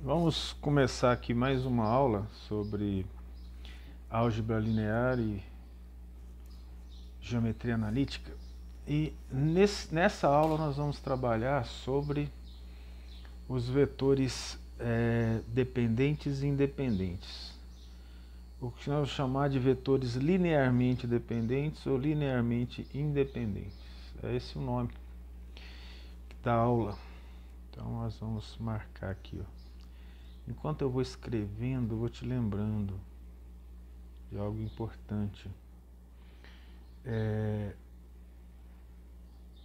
Vamos começar aqui mais uma aula sobre álgebra linear e geometria analítica. E nessa aula nós vamos trabalhar sobre os vetores dependentes e independentes. O que nós vamos chamar de vetores linearmente dependentes ou linearmente independentes. É esse o nome da aula. Então nós vamos marcar aqui, ó. Enquanto eu vou escrevendo, eu vou te lembrando de algo importante.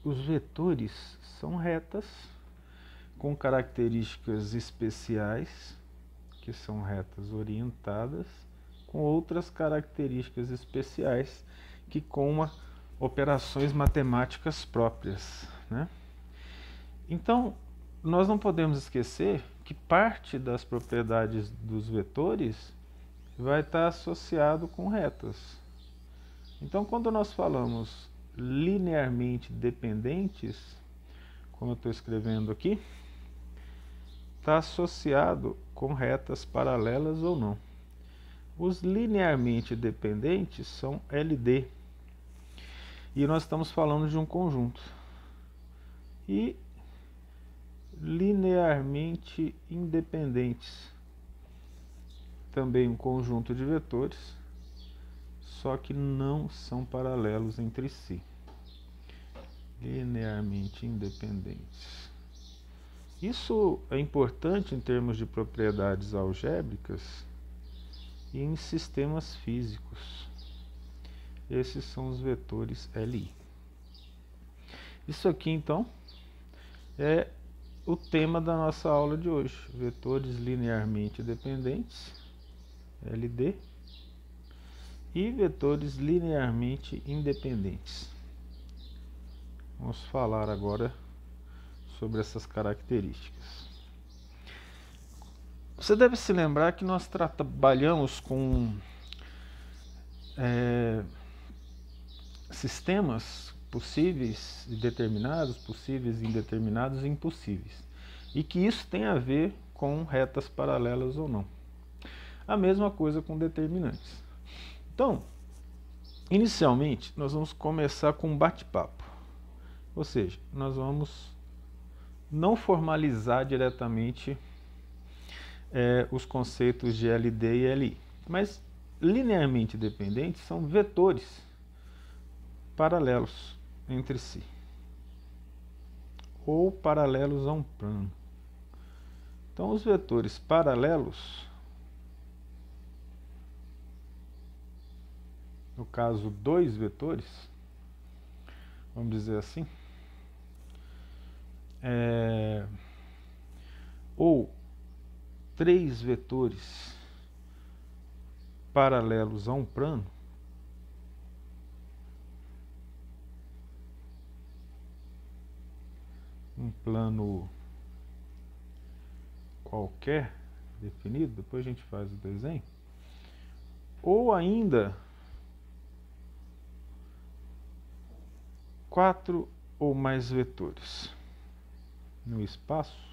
Os vetores são retas com características especiais, que são retas orientadas, com outras características especiais que com operações matemáticas próprias, né? Então, nós não podemos esquecer que parte das propriedades dos vetores vai estar associado com retas. Então, quando nós falamos linearmente dependentes, como eu estou escrevendo aqui, está associado com retas paralelas ou não. Os linearmente dependentes são LD. E nós estamos falando de um conjunto. E linearmente independentes, também um conjunto de vetores, só que não são paralelos entre si. Linearmente independentes. Isso é importante em termos de propriedades algébricas e em sistemas físicos. Esses são os vetores LI. Isso aqui, então, é o tema da nossa aula de hoje. Vetores linearmente dependentes, LD, e vetores linearmente independentes. Vamos falar agora sobre essas características. Você deve se lembrar que nós trabalhamos com sistemas possíveis e determinados, possíveis e indeterminados e impossíveis. E que isso tem a ver com retas paralelas ou não. A mesma coisa com determinantes. Então, inicialmente, nós vamos começar com um bate-papo. Ou seja, nós vamos não formalizar diretamente os conceitos de LD e LI. Mas linearmente dependentes são vetores paralelos entre si, ou paralelos a um plano. Então, os vetores paralelos, no caso, dois vetores, vamos dizer assim, ou três vetores paralelos a um plano, um plano qualquer definido, depois a gente faz o desenho, ou ainda quatro ou mais vetores no espaço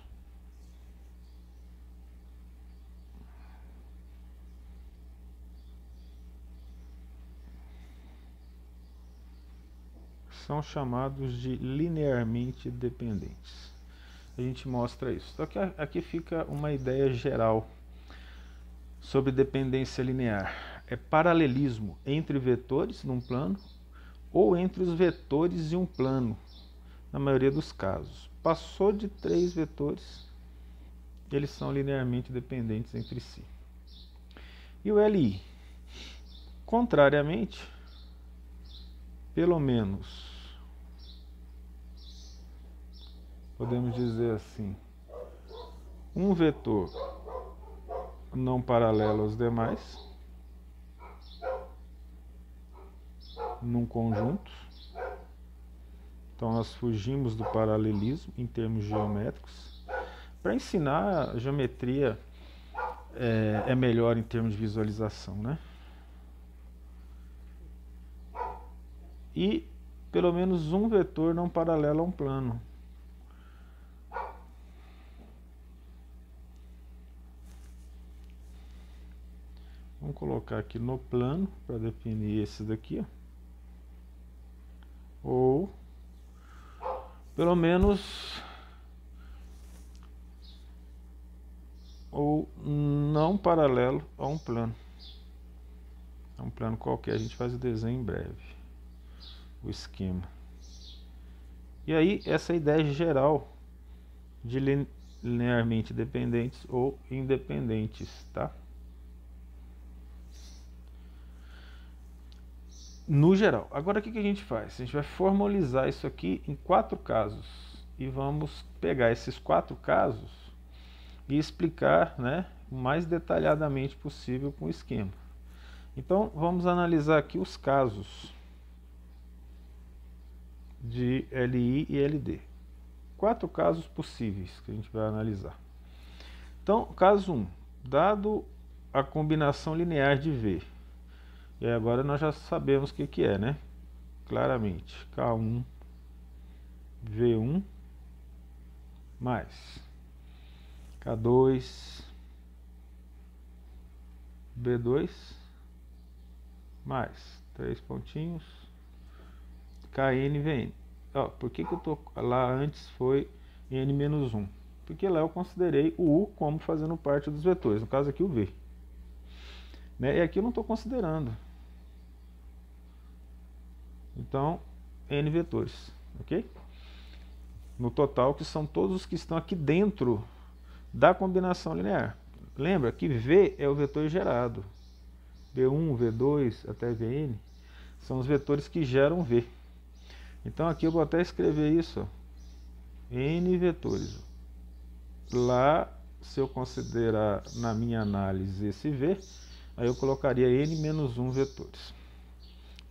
são chamados de linearmente dependentes. A gente mostra isso. Só que aqui fica uma ideia geral sobre dependência linear. É paralelismo entre vetores num plano ou entre os vetores e um plano, na maioria dos casos. Passou de três vetores, eles são linearmente dependentes entre si. E o LI? Contrariamente, pelo menos, podemos dizer assim, um vetor não paralelo aos demais, num conjunto. Então nós fugimos do paralelismo em termos geométricos. Para ensinar, a geometria é melhor em termos de visualização, né? E pelo menos um vetor não paralelo a um plano. vamos colocar aqui no plano para definir esse daqui, ó. Ou pelo menos ou não paralelo a um plano. É um plano qualquer, a gente faz o desenho em breve, o esquema. E aí essa ideia geral de linearmente dependentes ou independentes, tá? No geral. Agora o que a gente faz? A gente vai formalizar isso aqui em 4 casos. E vamos pegar esses 4 casos e explicar, né, o mais detalhadamente possível com o esquema. Então vamos analisar aqui os casos de LI e LD. 4 casos possíveis que a gente vai analisar. Então, caso 1. Dado a combinação linear de V. E agora nós já sabemos o que é, né? Claramente, K1, V1, mais K2, B2, mais 3 pontinhos, KN, VN. Ó, por que eu tô lá antes foi N-1? Porque lá eu considerei o U como fazendo parte dos vetores, no caso aqui o V. Né? E aqui eu não estou considerando. Então, N vetores, ok? No total, que são todos os que estão aqui dentro da combinação linear. Lembra que V é o vetor gerado. V1, V2 até Vn são os vetores que geram V. Então aqui eu vou até escrever isso, ó. N vetores. Lá, se eu considerar na minha análise esse V, aí eu colocaria N-1 vetores.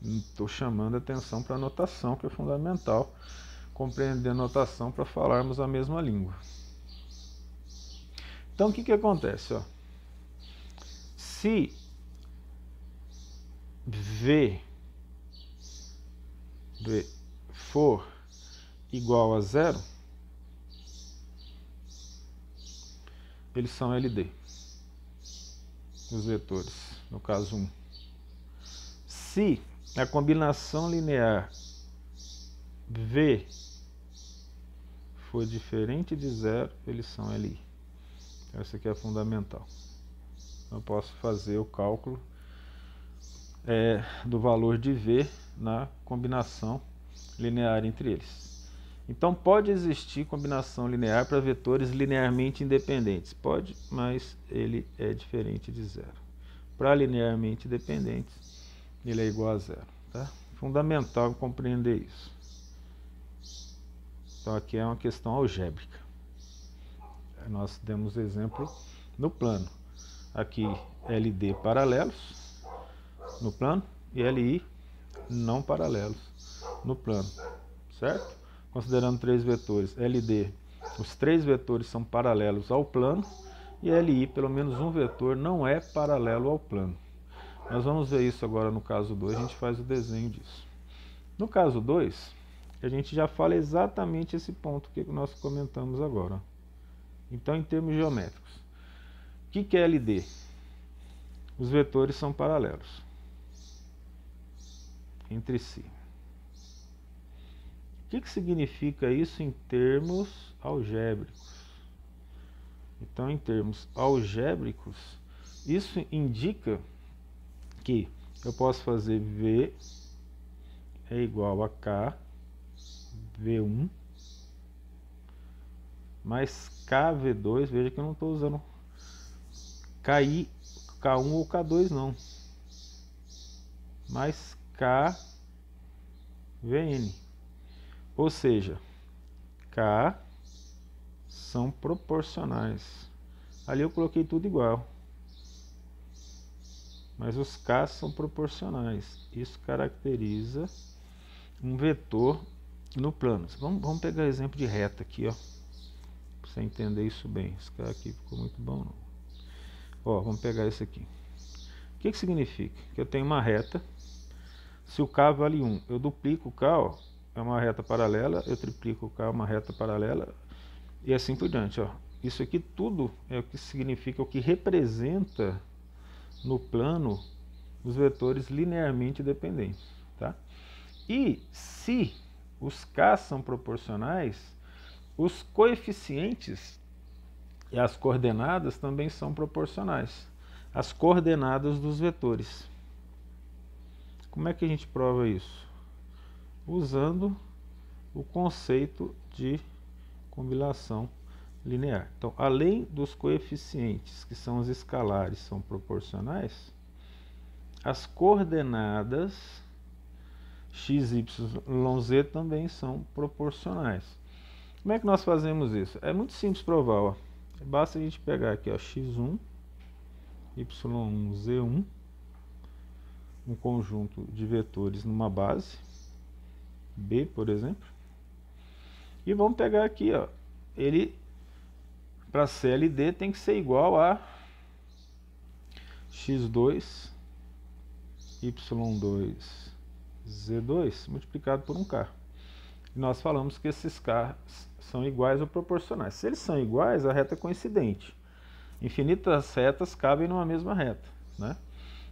Estou chamando a atenção para a notação, que é fundamental compreender a notação para falarmos a mesma língua. Então o que acontece? Ó? Se V for igual a 0, eles são LD, os vetores, no caso 1. Se a combinação linear V for diferente de 0, eles são LI. Essa aqui é fundamental. Eu posso fazer o cálculo do valor de V na combinação linear entre eles. Então pode existir combinação linear para vetores linearmente independentes. Pode, mas ele é diferente de 0. Para linearmente dependentes, ele é igual a 0. Tá? Fundamental compreender isso. Então aqui é uma questão algébrica. Nós demos exemplo no plano. Aqui LD paralelos no plano e LI não paralelos no plano, certo? Considerando 3 vetores, LD, os 3 vetores são paralelos ao plano e LI, pelo menos um vetor, não é paralelo ao plano. Nós vamos ver isso agora no caso 2, a gente faz o desenho disso. No caso 2, a gente já fala exatamente esse ponto que nós comentamos agora. Então, em termos geométricos, o que é LD? Os vetores são paralelos entre si. O que significa isso em termos algébricos? Então, em termos algébricos, isso indica que eu posso fazer V é igual a K, V1, mais KV2, veja que eu não estou usando K1 ou K2 não, mais KVN, ou seja, K são proporcionais. Ali eu coloquei tudo igual, mas os K são proporcionais. Isso caracteriza um vetor no plano. Vamos pegar exemplo de reta aqui, ó, para você entender isso bem. Esse cara aqui ficou muito bom, não. Ó, vamos pegar esse aqui. O que significa? Que eu tenho uma reta. Se o K vale 1, eu duplico o K, ó, é uma reta paralela, eu triplico o K, é uma reta paralela, e assim por diante. Ó. Isso aqui tudo é o que significa, o que representa no plano os vetores linearmente dependentes, tá? E se os k são proporcionais, os coeficientes e as coordenadas também são proporcionais. As coordenadas dos vetores. Como é que a gente prova isso? Usando o conceito de combinação linear. Então, além dos coeficientes, que são os escalares, são proporcionais, as coordenadas x, y, z também são proporcionais. Como é que nós fazemos isso? É muito simples provar, ó. Basta a gente pegar aqui, ó, x1, y1, z1, um conjunto de vetores numa base, B, por exemplo, e vamos pegar aqui, ó, ele, para CLD, tem que ser igual a x2, y2, z2, multiplicado por um k. E nós falamos que esses k são iguais ou proporcionais. Se eles são iguais, a reta é coincidente. Infinitas retas cabem numa mesma reta, né?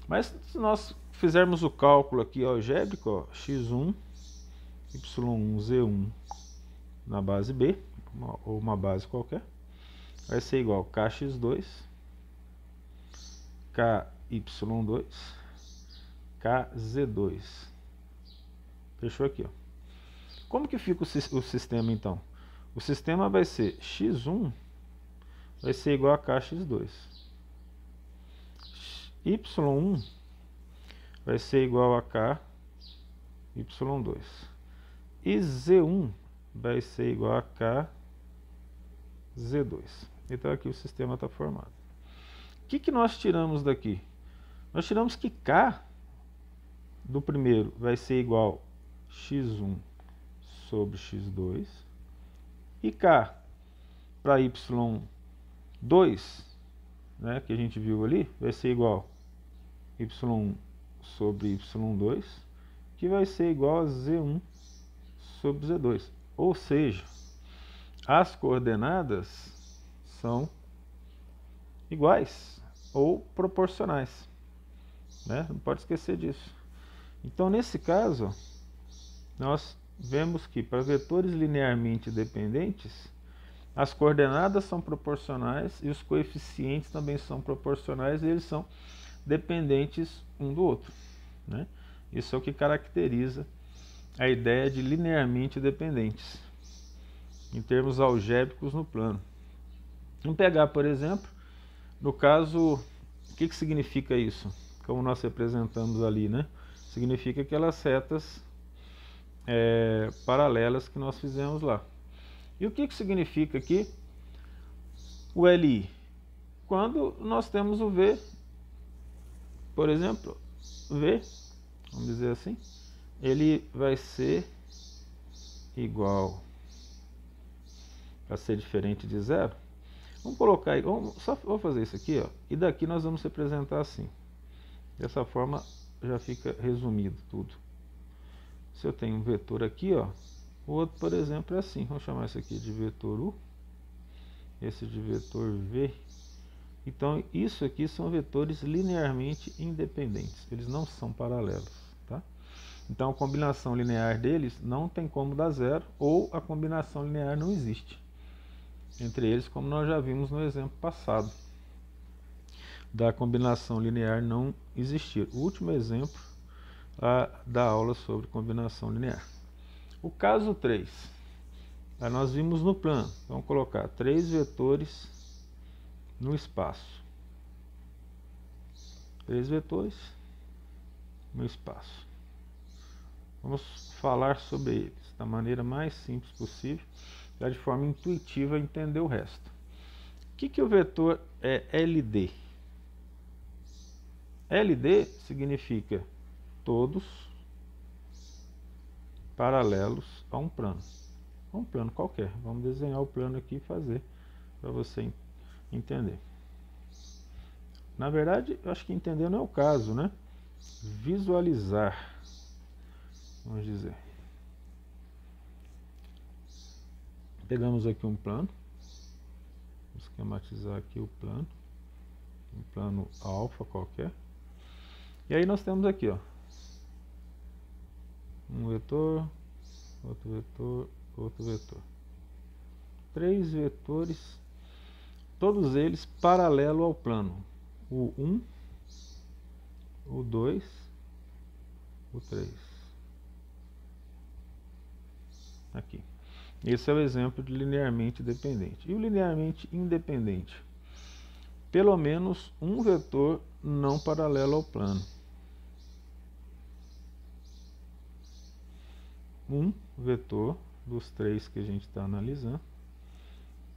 Mas se nós fizermos o cálculo aqui algébrico, ó, x1, y1, z1 na base B, ou uma base qualquer, vai ser igual a kx2, ky2, kz2. Fechou aqui, ó. Como que fica o sistema então? O sistema vai ser x1 vai ser igual a kx2, y1 vai ser igual a ky2, e z1 vai ser igual a kz2. Então aqui o sistema está formado. O que nós tiramos daqui? Nós tiramos que k do primeiro vai ser igual a x1 sobre x2, e k para y2, né, que a gente viu ali, vai ser igual a y1 sobre y2, que vai ser igual a z1 sobre z2. Ou seja, as coordenadas são iguais ou proporcionais, né? Não pode esquecer disso. Então, nesse caso, nós vemos que para vetores linearmente dependentes, as coordenadas são proporcionais e os coeficientes também são proporcionais, e eles são dependentes um do outro, né? Isso é o que caracteriza a ideia de linearmente dependentes, em termos algébricos no plano. Vamos pegar, por exemplo, no caso, o que significa isso? Como nós representamos ali, né? Significa aquelas retas paralelas que nós fizemos lá. E o que significa aqui o LI? Quando nós temos o V, por exemplo, V, vamos dizer assim, ele vai ser igual, para ser diferente de zero. Vamos colocar aí, vou fazer isso aqui, ó, e daqui nós vamos representar assim. Dessa forma já fica resumido tudo. Se eu tenho um vetor aqui, ó, o outro, por exemplo, é assim. Vamos chamar isso aqui de vetor U, esse de vetor V. Então, isso aqui são vetores linearmente independentes. Eles não são paralelos, tá? Então, a combinação linear deles não tem como dar zero, ou a combinação linear não existe entre eles, como nós já vimos no exemplo passado, da combinação linear não existir. O último exemplo da aula sobre combinação linear. O caso 3, nós vimos no plano. Vamos colocar 3 vetores no espaço. 3 vetores no espaço. Vamos falar sobre eles da maneira mais simples possível, já de forma intuitiva entender o resto. O que o vetor é LD? LD significa todos paralelos a um plano. Um plano qualquer. Vamos desenhar o plano aqui e fazer para você entender. Na verdade, eu acho que entender não é o caso, né? Visualizar, vamos dizer. Pegamos aqui um plano. Vou esquematizar aqui o plano. um plano alfa qualquer. E aí nós temos aqui, ó, um vetor, outro vetor, outro vetor. 3 vetores, todos eles paralelo ao plano. O 1, o 2, o 3. Aqui. Esse é o exemplo de linearmente dependente. E o linearmente independente? Pelo menos um vetor não paralelo ao plano. Um vetor dos 3 que a gente está analisando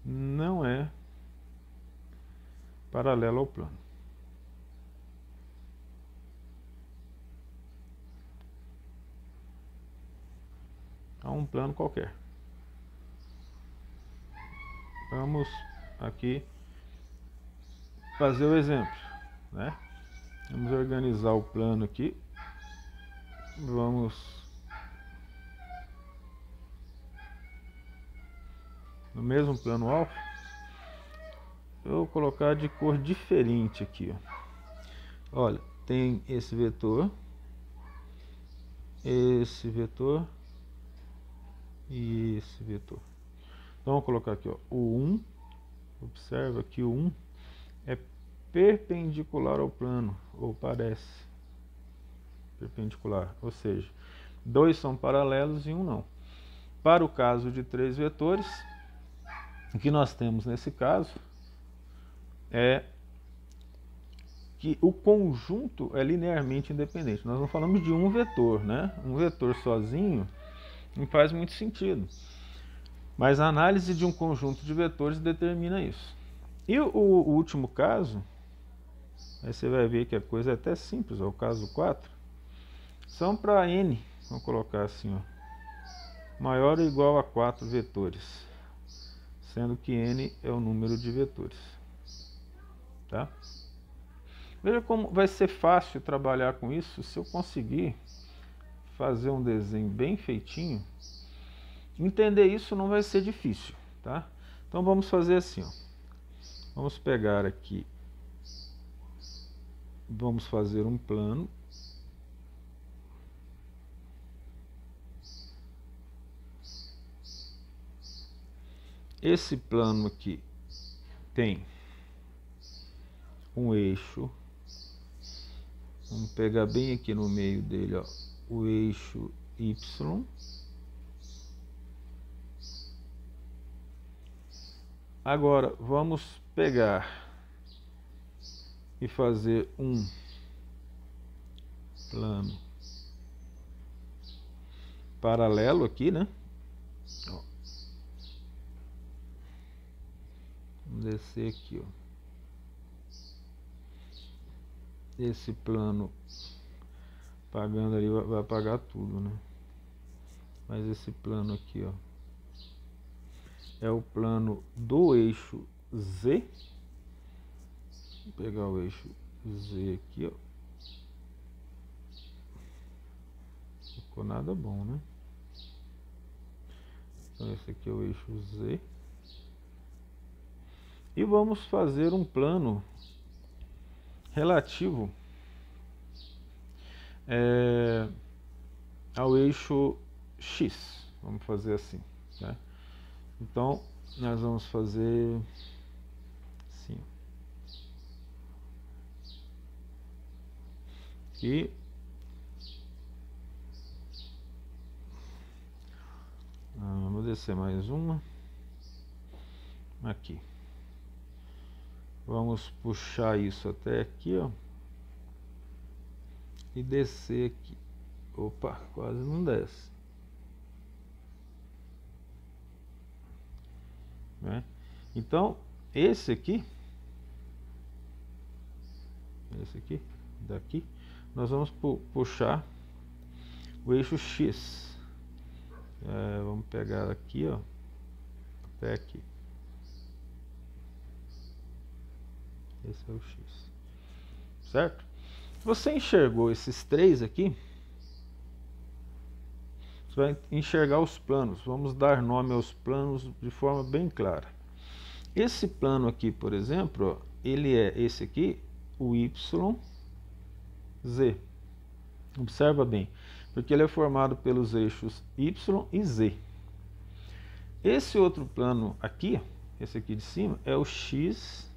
não é paralelo ao plano. A um plano qualquer. Vamos aqui fazer o exemplo, né? Vamos organizar o plano aqui. Vamos no mesmo plano alfa. Eu vou colocar de cor diferente aqui, ó. Olha, tem esse vetor e esse vetor. Então, vamos colocar aqui, ó, o 1. Observa que o 1 é perpendicular ao plano, ou parece perpendicular, ou seja, 2 são paralelos e 1 não. Para o caso de 3 vetores, o que nós temos nesse caso é que o conjunto é linearmente independente. Nós não falamos de um vetor, né? Um vetor sozinho não faz muito sentido. Mas a análise de um conjunto de vetores determina isso. E o último caso, aí você vai ver que a coisa é até simples, ó, o caso 4, são para n, vamos colocar assim, ó, maior ou igual a 4 vetores, sendo que n é o número de vetores. Tá? Veja como vai ser fácil trabalhar com isso se eu conseguir fazer um desenho bem feitinho. Entender isso não vai ser difícil, tá? Então vamos fazer assim, ó. Vamos pegar aqui, vamos fazer um plano. Esse plano aqui tem um eixo. Vamos pegar bem aqui no meio dele, ó, o eixo Y. Agora vamos pegar e fazer um plano paralelo aqui, né? Ó. Vamos descer aqui, ó. Esse plano pagando ali vai apagar tudo, né? Mas esse plano aqui, ó, é o plano do eixo Z. Vou pegar o eixo Z aqui, ó. Ficou nada bom, né? Então esse aqui é o eixo Z. E vamos fazer um plano relativo ao eixo X. Vamos fazer assim, né? Então nós vamos fazer assim. Aqui. Vou descer mais uma. Aqui. Vamos puxar isso até aqui, ó. E descer aqui. Opa, quase não desce. Né? Então, esse aqui, daqui, nós vamos puxar o eixo X. Vamos pegar aqui, ó, até aqui. Esse é o X. Certo? Você enxergou esses 3 aqui? Você vai enxergar os planos. Vamos dar nome aos planos de forma bem clara. Esse plano aqui, por exemplo, ó, ele é esse aqui, o YZ. Observa bem, porque ele é formado pelos eixos Y e Z. Esse outro plano aqui, esse aqui de cima, é o XZ,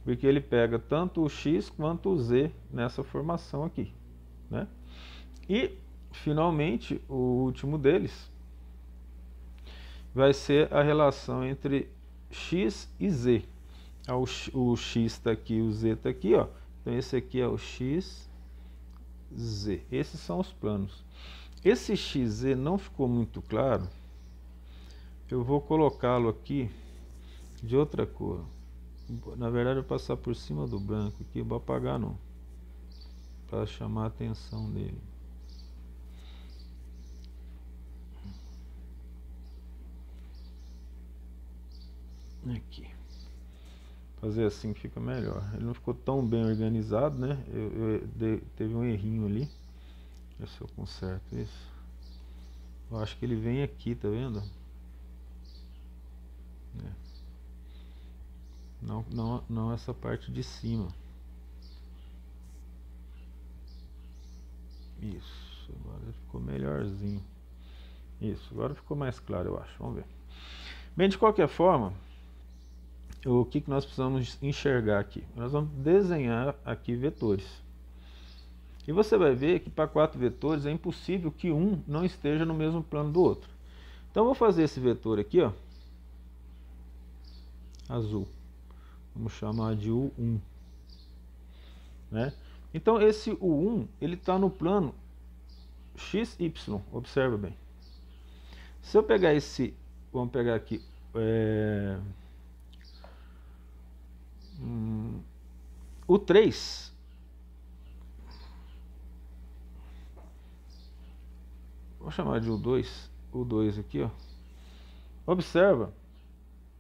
porque ele pega tanto o X quanto o Z nessa formação aqui, né? E, finalmente, o último deles vai ser a relação entre X e Z. O X está aqui, o Z está aqui, ó. Então esse aqui é o XZ. Esses são os planos. Esse XZ não ficou muito claro. Eu vou colocá-lo aqui de outra cor. Na verdade, eu vou passar por cima do branco aqui. Vou apagar não, para chamar a atenção dele. Aqui. Fazer assim fica melhor. Ele não ficou tão bem organizado, né? Teve um errinho ali. Deixa eu ver se eu conserto isso. Eu acho que ele vem aqui, tá vendo? Não essa parte de cima. Isso, agora ficou melhorzinho. Isso, agora ficou mais claro, eu acho. Vamos ver. Bem, de qualquer forma, o que nós precisamos enxergar aqui? Nós vamos desenhar aqui vetores. E você vai ver que para 4 vetores é impossível que um não esteja no mesmo plano do outro. Então eu vou fazer esse vetor aqui, ó, azul. Vamos chamar de U1. Né? Então esse U1 ele está no plano XY. Observa bem. Se eu pegar esse, vamos pegar aqui o 3, vou chamar de U2 aqui, ó. Observa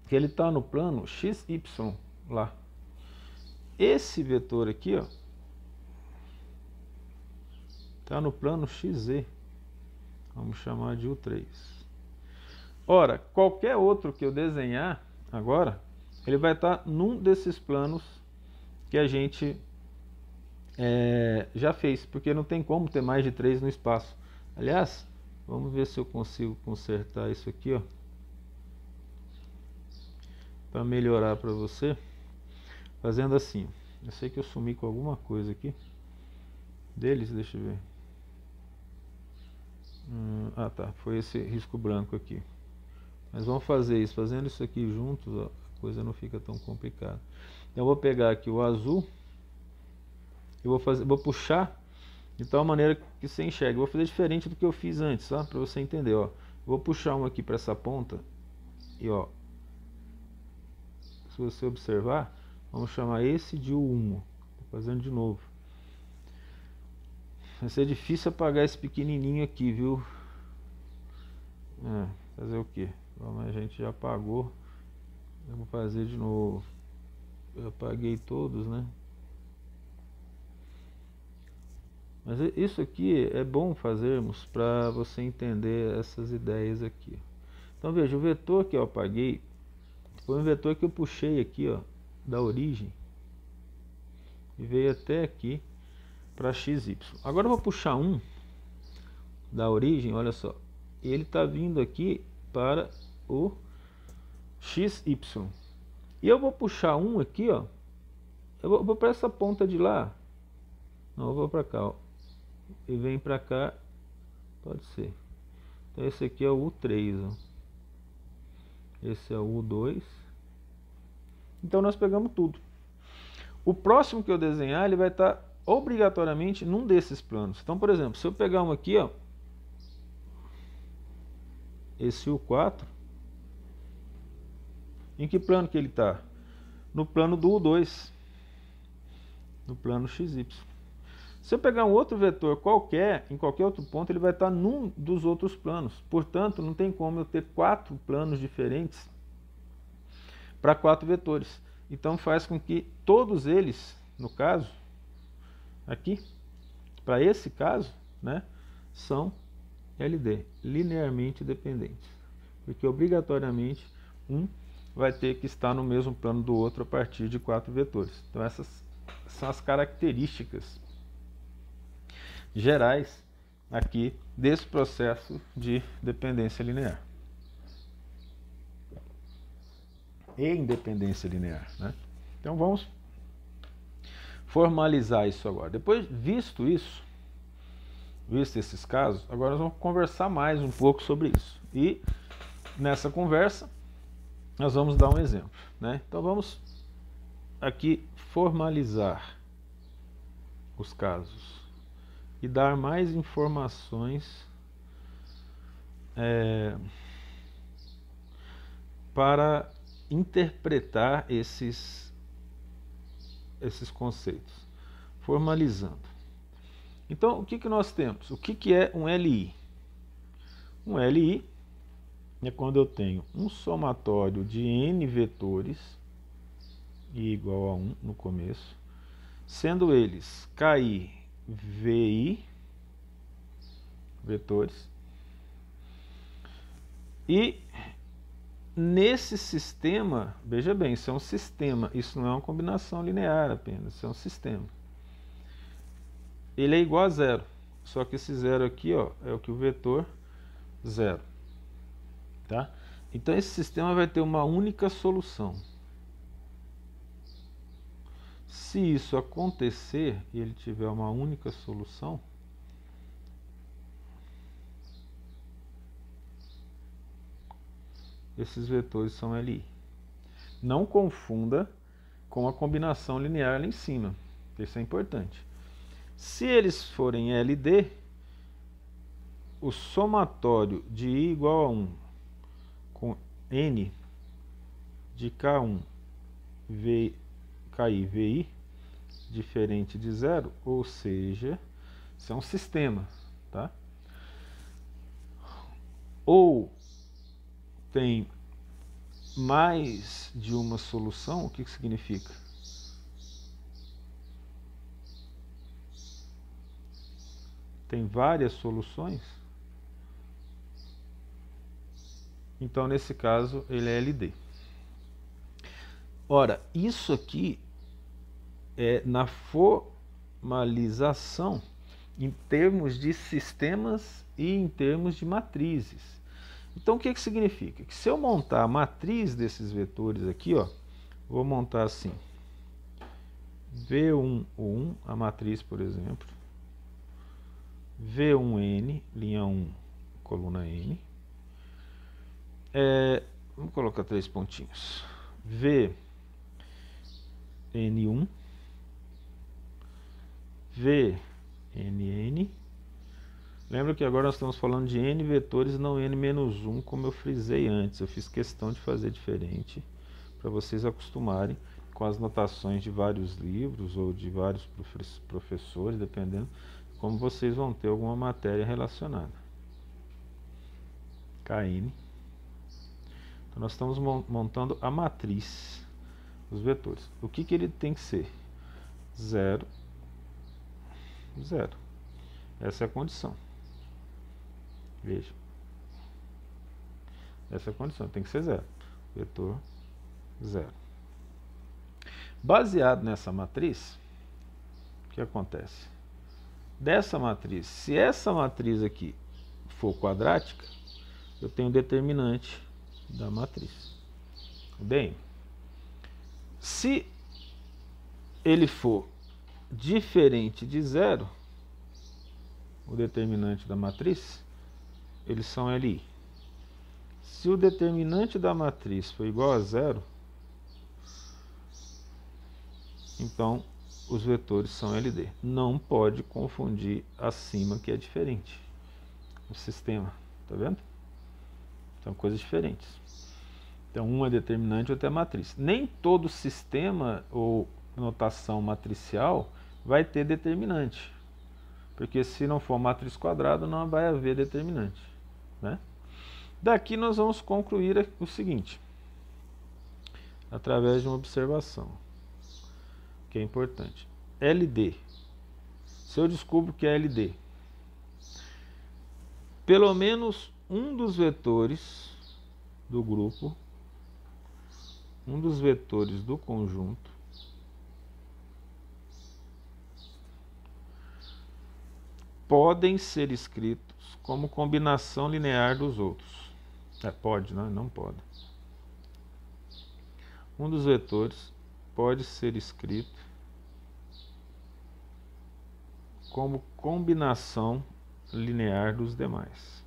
que ele está no plano XY lá. Esse vetor aqui, ó, está no plano XZ. Vamos chamar de U3. Ora, qualquer outro que eu desenhar agora, ele vai estar num desses planos que a gente já fez, porque não tem como ter mais de 3 no espaço. Aliás, vamos ver se eu consigo consertar isso aqui, ó, para melhorar para você, fazendo assim. Eu sei que eu sumi com alguma coisa aqui deles, deixa eu ver. Ah tá, foi esse risco branco aqui. Mas vamos fazer isso, fazendo isso aqui juntos, ó, a coisa não fica tão complicada. Então eu vou pegar aqui o azul, eu vou puxar de tal maneira que você enxergue. Eu vou fazer diferente do que eu fiz antes, tá? Para você entender, ó. Eu vou puxar um aqui para essa ponta e, ó, se você observar, vamos chamar esse de U1. Tô fazendo de novo. Vai ser difícil apagar esse pequenininho aqui, viu? Fazer o que? A gente já apagou. Eu vou fazer de novo. Eu apaguei todos, né? Mas isso aqui é bom fazermos para você entender essas ideias aqui. Então veja, o vetor que eu apaguei foi um vetor que eu puxei aqui, ó, da origem e veio até aqui para XY. Agora eu vou puxar um da origem, olha só, ele está vindo aqui para o XY. E eu vou puxar um aqui, ó, eu vou para essa ponta de lá. Não, eu vou para cá, ó, e vem para cá, pode ser. Então esse aqui é o U3, ó. Esse é o U2. Então nós pegamos tudo. O próximo que eu desenhar, ele vai estar obrigatoriamente num desses planos. Então, por exemplo, se eu pegar um aqui, ó, esse U4, em que plano que ele está? No plano do U2, no plano XY. Se eu pegar um outro vetor qualquer, em qualquer outro ponto, ele vai estar num dos outros planos. Portanto, não tem como eu ter 4 planos diferentes para 4 vetores. Então faz com que todos eles, no caso, aqui, para esse caso, né, são LD, linearmente dependentes. Porque obrigatoriamente um vai ter que estar no mesmo plano do outro a partir de 4 vetores. Então essas são as características gerais aqui desse processo de dependência linear e independência linear, né? Então vamos formalizar isso agora. Depois, visto esses casos, agora nós vamos conversar mais um pouco sobre isso. E nessa conversa nós vamos dar um exemplo, né? Então vamos aqui formalizar os casos e dar mais informações para interpretar esses conceitos, formalizando. Então, o que nós temos? O que é um LI? Um LI é quando eu tenho um somatório de n vetores, i igual a 1 no começo, sendo eles KI, VI, vetores, e nesse sistema, veja bem, isso é um sistema, isso não é uma combinação linear apenas, isso é um sistema. Ele é igual a zero, só que esse zero aqui, ó, é o que o vetor zero, tá? Então esse sistema vai ter uma única solução. Se isso acontecer e ele tiver uma única solução, esses vetores são LI. Não confunda com a combinação linear lá em cima, isso é importante. Se eles forem LD, o somatório de I igual a 1 com N de K1 KI VI diferente de zero, ou seja, isso é um sistema, tá? Ou tem mais de uma solução, o que significa? Tem várias soluções? Então, nesse caso, ele é LD. Ora, isso aqui é na formalização em termos de sistemas e em termos de matrizes. Então, o que significa? Que se eu montar a matriz desses vetores aqui, ó, vou montar assim, V1, a matriz, por exemplo, V1N, linha 1, coluna N, vamos colocar 3 pontinhos, VN1, VNN. Lembra que agora nós estamos falando de N vetores, não N-1, como eu frisei antes. Eu fiz questão de fazer diferente, para vocês acostumarem com as notações de vários livros ou de vários professores, dependendo como vocês vão ter alguma matéria relacionada. KN. Então nós estamos montando a matriz dos vetores. O que ele tem que ser? 0, 0. Essa é a condição. Veja. Essa é a condição, tem que ser 0. Vetor 0. Baseado nessa matriz, o que acontece? Dessa matriz, se essa matriz aqui for quadrática, eu tenho o determinante da matriz. Bem, se ele for diferente de 0, o determinante da matriz, eles são LI. Se o determinante da matriz for igual a 0, então os vetores são LD. Não pode confundir acima, que é diferente. O sistema, tá vendo? São coisas diferentes. Então um é determinante, outro é matriz. Nem todo sistema ou notação matricial vai ter determinante, porque se não for matriz quadrada não vai haver determinante, né? Daqui nós vamos concluir o seguinte, através de uma observação que é importante. LD. Se eu descubro que é LD, pelo menos um dos vetores do grupo um dos vetores do conjunto podem ser escritos como combinação linear dos outros. Pode, não pode. Um dos vetores pode ser escrito como combinação linear dos demais.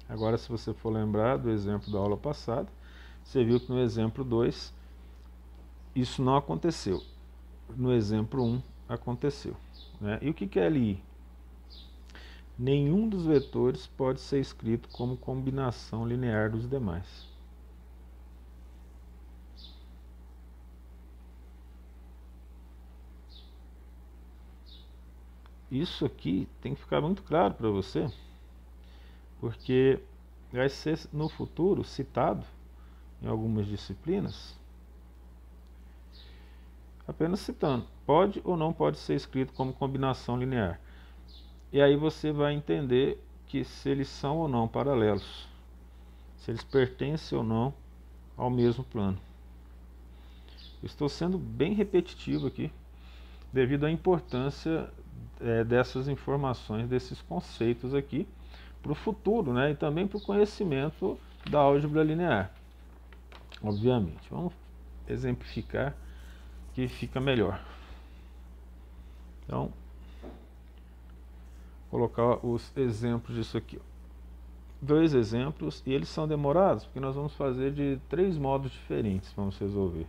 Agora, se você for lembrar do exemplo da aula passada, você viu que no exemplo 2 isso não aconteceu. No exemplo 1 aconteceu, né? E o que é LI? Nenhum dos vetores pode ser escrito como combinação linear dos demais. Isso aqui tem que ficar muito claro para você, porque vai ser no futuro citado em algumas disciplinas, apenas citando, pode ou não pode ser escrito como combinação linear. E aí você vai entender que se eles são ou não paralelos, se eles pertencem ou não ao mesmo plano. Eu estou sendo bem repetitivo aqui, devido à importância dessas informações, desses conceitos aqui, para o futuro, né? E também para o conhecimento da álgebra linear, obviamente. Vamos exemplificar que fica melhor. Então, colocar os exemplos disso aqui. 2 exemplos, e eles são demorados, porque nós vamos fazer de 3 modos diferentes, vamos resolver.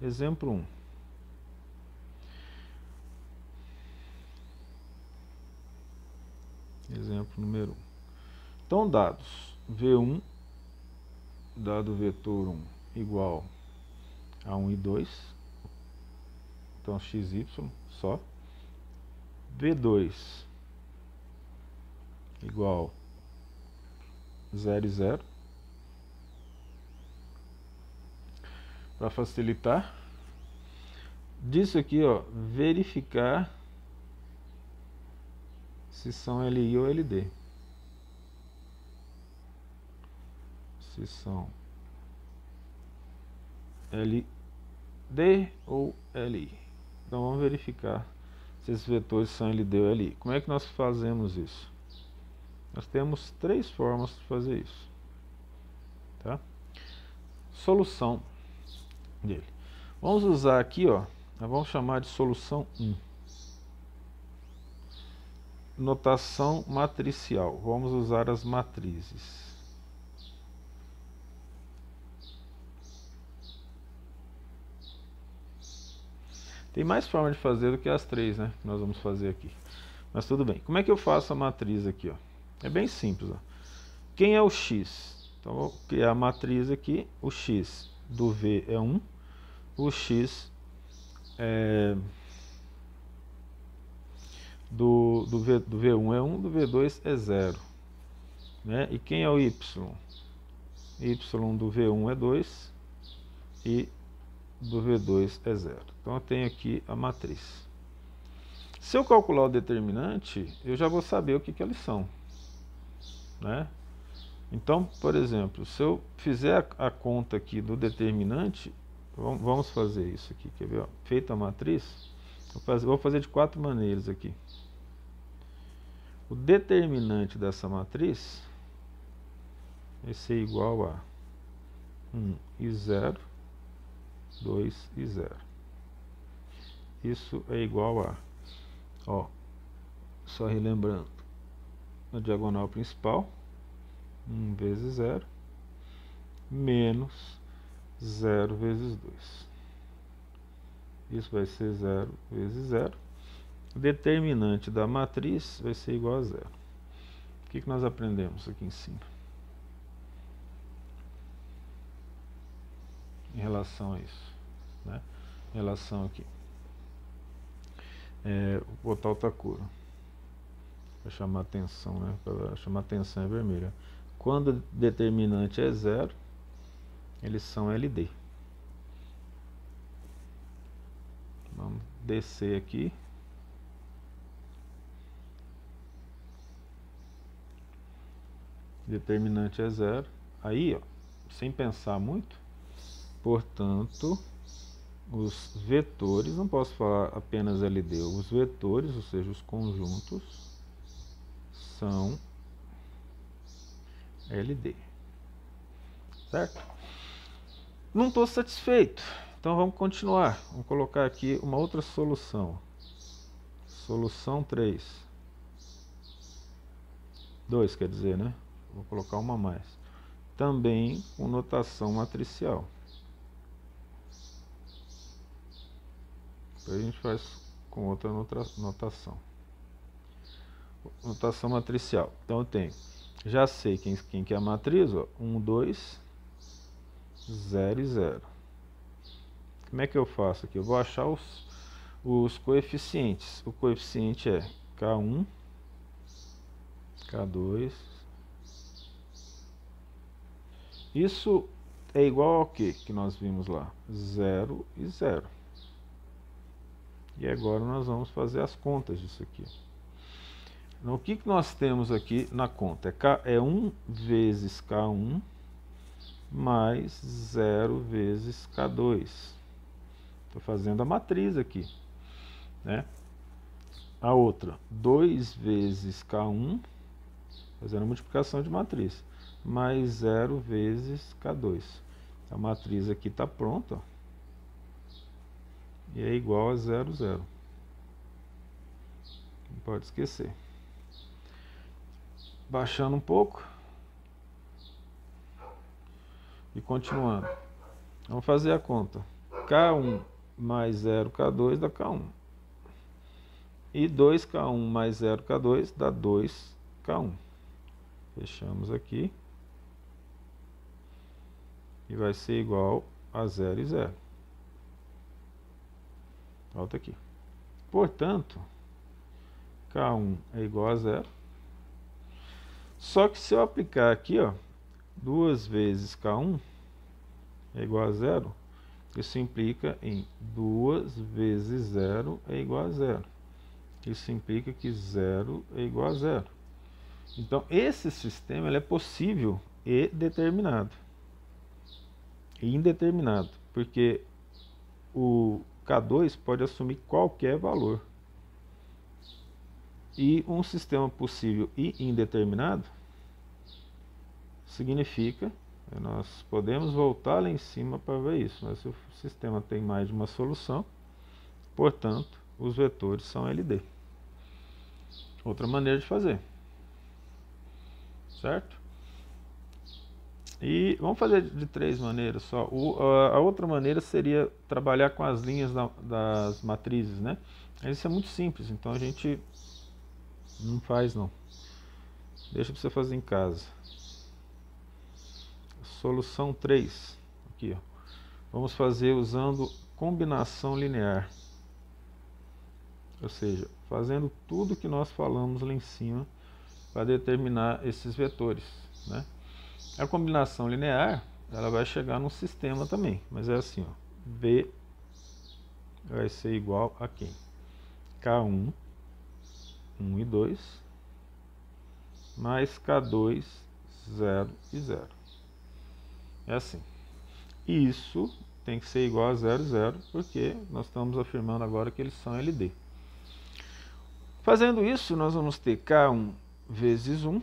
Exemplo 1. Exemplo número 1. Então, dados V1, dado vetor 1 igual a 1 e 2, então xy só, V2 igual 0 e 0. Para facilitar, disso aqui, ó, verificar se são LI ou LD. Se são LD ou LI. Então vamos verificar se esses vetores são LD ou LI. Como é que nós fazemos isso? Nós temos 3 formas de fazer isso, tá? Solução dele. Vamos usar aqui, ó, nós vamos chamar de solução 1. Notação matricial. Vamos usar as matrizes. Tem mais forma de fazer do que as 3, né, que nós vamos fazer aqui. Mas tudo bem. Como é que eu faço a matriz aqui, ó? É bem simples, ó. Quem é o x? Então, vou criar a matriz aqui. O x do V é 1. O x do V1 é 1, do V2 é 0. Né? E quem é o y? Y do V1 é 2 e do V2 é 0. Então eu tenho aqui a matriz. Se eu calcular o determinante, eu já vou saber o que eles são, né? Então, por exemplo, se eu fizer a conta aqui do determinante, vamos fazer isso aqui, quer ver? Ó, feita a matriz, vou fazer de 4 maneiras aqui. O determinante dessa matriz vai ser igual a 1 e 0, 2 e 0. Isso é igual a, ó, só relembrando, na diagonal principal, 1 vezes 0, menos 0 vezes 2. Isso vai ser 0 vezes 0. O determinante da matriz vai ser igual a 0. O que nós aprendemos aqui em cima? Em relação a isso, né? Em relação aqui. Vou botar outra cor para chamar atenção, né? Para chamar atenção é vermelha. Quando o determinante é 0, eles são LD. Vamos descer aqui. Determinante é 0. Aí, ó, sem pensar muito, portanto, os vetores, não posso falar apenas LD, os vetores, ou seja, os conjuntos, são LD. Certo? Não estou satisfeito, então vamos continuar. Vamos colocar aqui uma outra solução. Solução 3. 2, quer dizer, né? Vou colocar uma a mais. Também com notação matricial. Depois a gente faz com outra notação. Notação matricial. Então eu tenho, já sei quem que é a matriz, ó, 1, 2, 0 e 0. Como é que eu faço aqui? Eu vou achar os coeficientes. O coeficiente é K1, K2. Isso é igual ao que nós vimos lá? 0 e 0. E agora nós vamos fazer as contas disso aqui. Então, o que nós temos aqui na conta? É 1 vezes K1 mais 0 vezes K2. Estou fazendo a matriz aqui, né? A outra, 2 vezes K1, fazendo a multiplicação de matriz, mais 0 vezes K2. A matriz aqui está pronta, ó, e é igual a 0, 0. Não pode esquecer. Baixando um pouco e continuando. Vamos fazer a conta. K1 mais 0, K2 dá K1. E 2K1 mais 0K2 dá 2K1. Fechamos aqui. E vai ser igual a 0 e 0. Volta aqui. Portanto, K1 é igual a 0. Só que se eu aplicar aqui, ó, 2 vezes K1 é igual a 0, isso implica em 2 vezes 0 é igual a 0. Isso implica que 0 é igual a 0. Então, esse sistema ele é possível e determinado. E indeterminado, porque o K2 pode assumir qualquer valor. E um sistema possível e indeterminado significa, nós podemos voltar lá em cima para ver isso, mas se o sistema tem mais de uma solução, portanto, os vetores são LD. Outra maneira de fazer. Certo? E vamos fazer de 3 maneiras só. A outra maneira seria trabalhar com as linhas das matrizes, né? Isso é muito simples, então a gente não faz não. Deixa para você fazer em casa. Solução 3. Aqui, ó. Vamos fazer usando combinação linear. Ou seja, fazendo tudo que nós falamos lá em cima para determinar esses vetores, né? A combinação linear, ela vai chegar num sistema também, mas é assim, ó, V vai ser igual a quem? K1, 1 e 2, mais K2, 0 e 0. É assim. E isso tem que ser igual a 0, 0, porque nós estamos afirmando agora que eles são LD. Fazendo isso, nós vamos ter K1 vezes 1,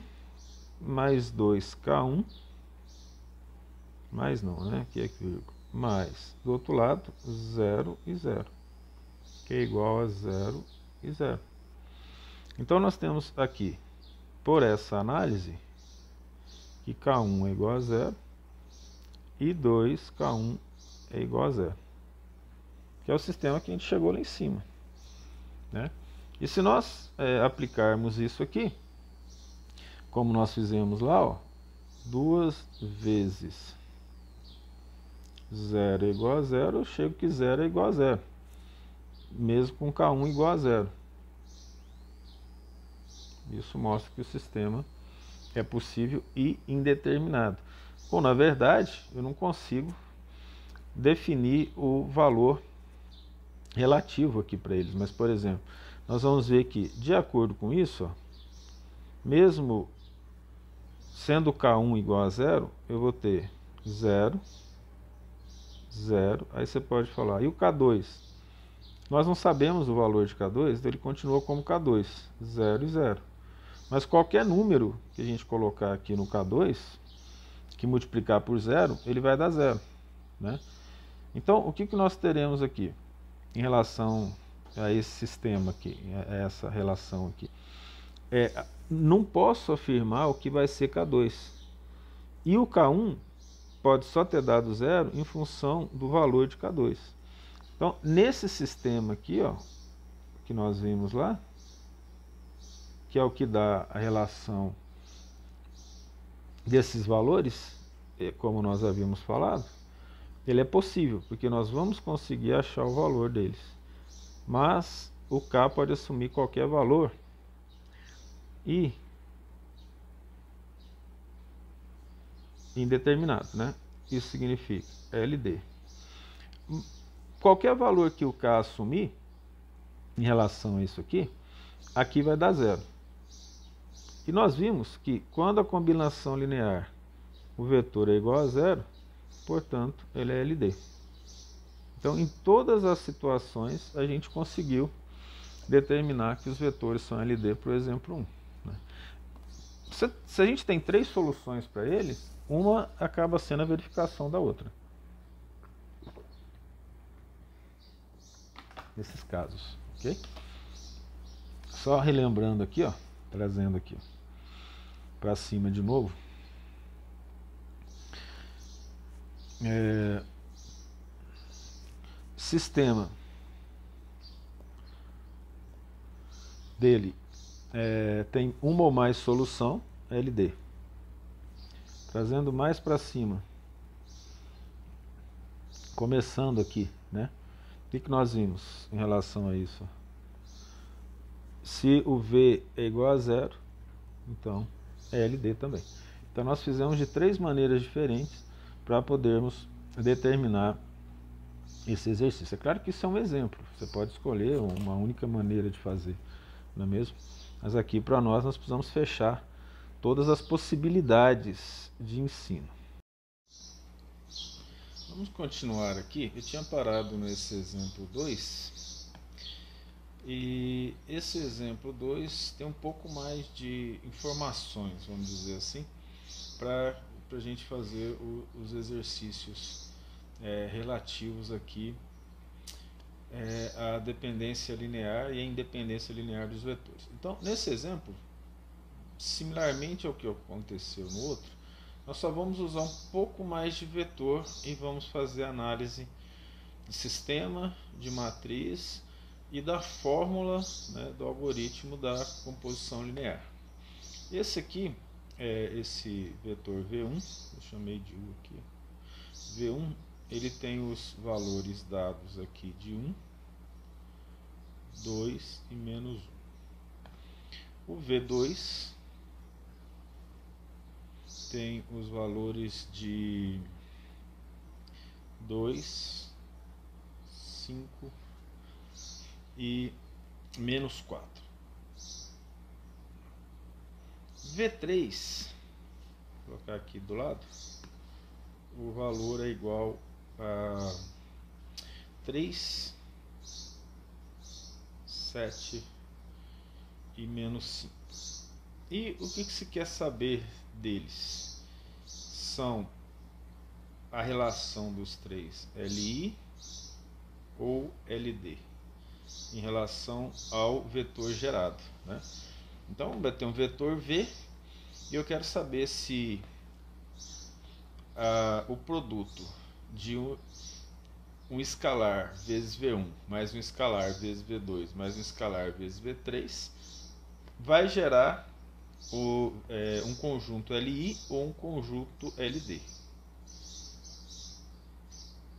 mais 2K1, mais não, né? Aqui é vírgula, mais, do outro lado, 0 e 0, que é igual a 0 e 0. Então, nós temos aqui, por essa análise, que K1 é igual a 0 e 2K1 é igual a 0, que é o sistema que a gente chegou lá em cima, né? E se nós aplicarmos isso aqui, como nós fizemos lá, ó, 2 vezes 0 é igual a 0, eu chego que 0 é igual a 0, mesmo com K1 igual a 0. Isso mostra que o sistema é possível e indeterminado. Bom, na verdade, eu não consigo definir o valor relativo aqui para eles, mas, por exemplo, nós vamos ver que, de acordo com isso, ó, mesmo sendo K1 igual a 0, eu vou ter 0, 0, aí você pode falar, e o K2? Nós não sabemos o valor de K2, então ele continua como K2, 0 e 0. Mas qualquer número que a gente colocar aqui no K2, que multiplicar por 0, ele vai dar 0, né? Então, o que nós teremos aqui em relação a esse sistema aqui, a essa relação aqui? Não posso afirmar o que vai ser K2. E o K1 pode só ter dado 0 em função do valor de K2. Então, nesse sistema aqui, ó, que nós vimos lá, que é o que dá a relação desses valores, como nós havíamos falado, ele é possível, porque nós vamos conseguir achar o valor deles. Mas o K pode assumir qualquer valor e indeterminado, né? Isso significa LD. Qualquer valor que o K assumir em relação a isso aqui vai dar 0. E nós vimos que quando a combinação linear, o vetor é igual a 0, portanto, ele é LD. Então, em todas as situações, a gente conseguiu determinar que os vetores são LD para o exemplo 1. Né? Se a gente tem 3 soluções para eles, uma acaba sendo a verificação da outra. Nesses casos, ok? Só relembrando aqui, ó, trazendo aqui para cima de novo. Sistema dele tem uma ou mais solução, LD. Trazendo mais para cima, começando aqui, né? O que nós vimos em relação a isso? Se o V é igual a 0, então é LD também. Então nós fizemos de 3 maneiras diferentes para podermos determinar esse exercício. É claro que isso é um exemplo, você pode escolher uma única maneira de fazer, não é mesmo? Mas aqui para nós precisamos fechar todas as possibilidades de ensino. Vamos continuar aqui. Eu tinha parado nesse exemplo 2 e esse exemplo 2 tem um pouco mais de informações, vamos dizer assim, para a gente fazer os exercícios relativos aqui à dependência linear e à independência linear dos vetores. Então, nesse exemplo, similarmente ao que aconteceu no outro, nós só vamos usar um pouco mais de vetor e vamos fazer análise de sistema, de matriz e da fórmula, né, do algoritmo da composição linear. Esse aqui é esse vetor V1, eu chamei de U aqui. V1, ele tem os valores dados aqui de 1, 2 e menos 1. O V2 tem os valores de 2, 5 e menos 4. V3, vou colocar aqui do lado, o valor é igual a 3, 7 e menos 5. E o que se quer saber deles? São a relação dos três, LI ou LD, em relação ao vetor gerado, né? Então vai ter um vetor V e eu quero saber se o produto de um escalar vezes V1 mais um escalar vezes V2 mais um escalar vezes V3 vai gerar um conjunto LI ou um conjunto LD.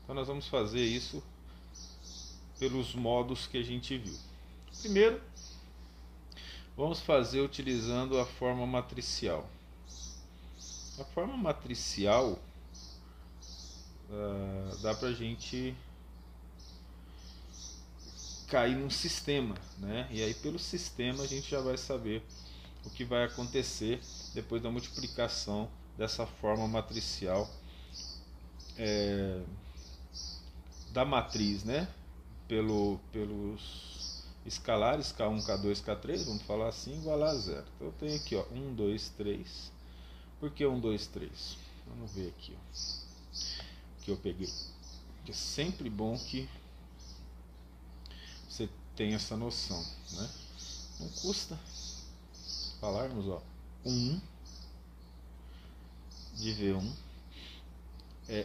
Então nós vamos fazer isso pelos modos que a gente viu. Primeiro, vamos fazer utilizando a forma matricial. A forma matricial dá para a gente cair num sistema, né? E aí pelo sistema a gente já vai saber o que vai acontecer depois da multiplicação dessa forma matricial da matriz, né? Pelos escalares K1, K2, K3, vamos falar assim, igual a zero. Então eu tenho aqui, ó, 1, 2, 3. Por que 1, 2, 3? Vamos ver aqui, ó, que eu peguei. É sempre bom que você tenha essa noção, né? Não custa falarmos, ó, 1 de V1,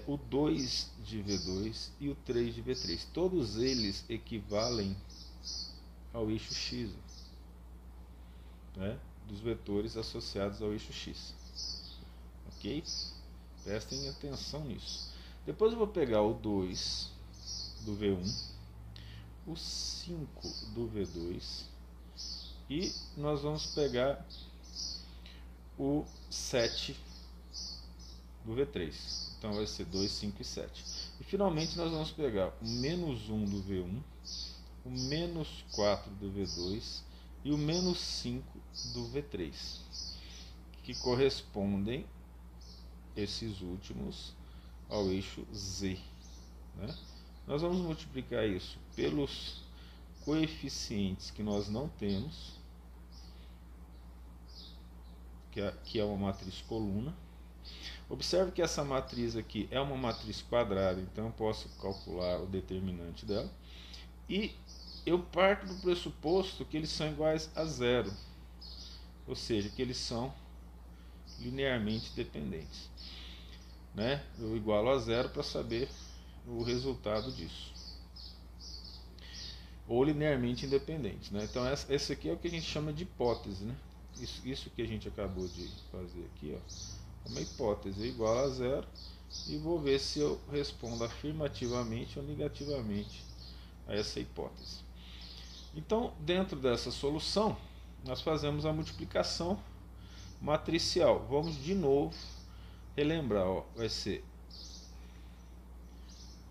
o 2 de V2 e o 3 de V3. Todos eles equivalem ao eixo X, né? Dos vetores associados ao eixo X. Ok? Prestem atenção nisso. Depois eu vou pegar o 2 do V1, o 5 do V2 e nós vamos pegar o 7 do V3. Então vai ser 2, 5 e 7. E finalmente nós vamos pegar o menos 1 do V1, o menos 4 do V2 e o menos 5 do V3, que correspondem, esses últimos, ao eixo Z, né? Nós vamos multiplicar isso pelos coeficientes que nós não temos, que é uma matriz coluna. Observe que essa matriz aqui é uma matriz quadrada, então eu posso calcular o determinante dela. E eu parto do pressuposto que eles são iguais a zero, ou seja, que eles são linearmente dependentes, né? Eu igualo a zero para saber o resultado disso, ou linearmente independentes, né? Então esse aqui é o que a gente chama de hipótese, né? Isso que a gente acabou de fazer aqui, ó, é uma hipótese. Eu igualo a zero e vou ver se eu respondo afirmativamente ou negativamente a essa hipótese. Então, dentro dessa solução, nós fazemos a multiplicação matricial. Vamos de novo relembrar, ó, vai ser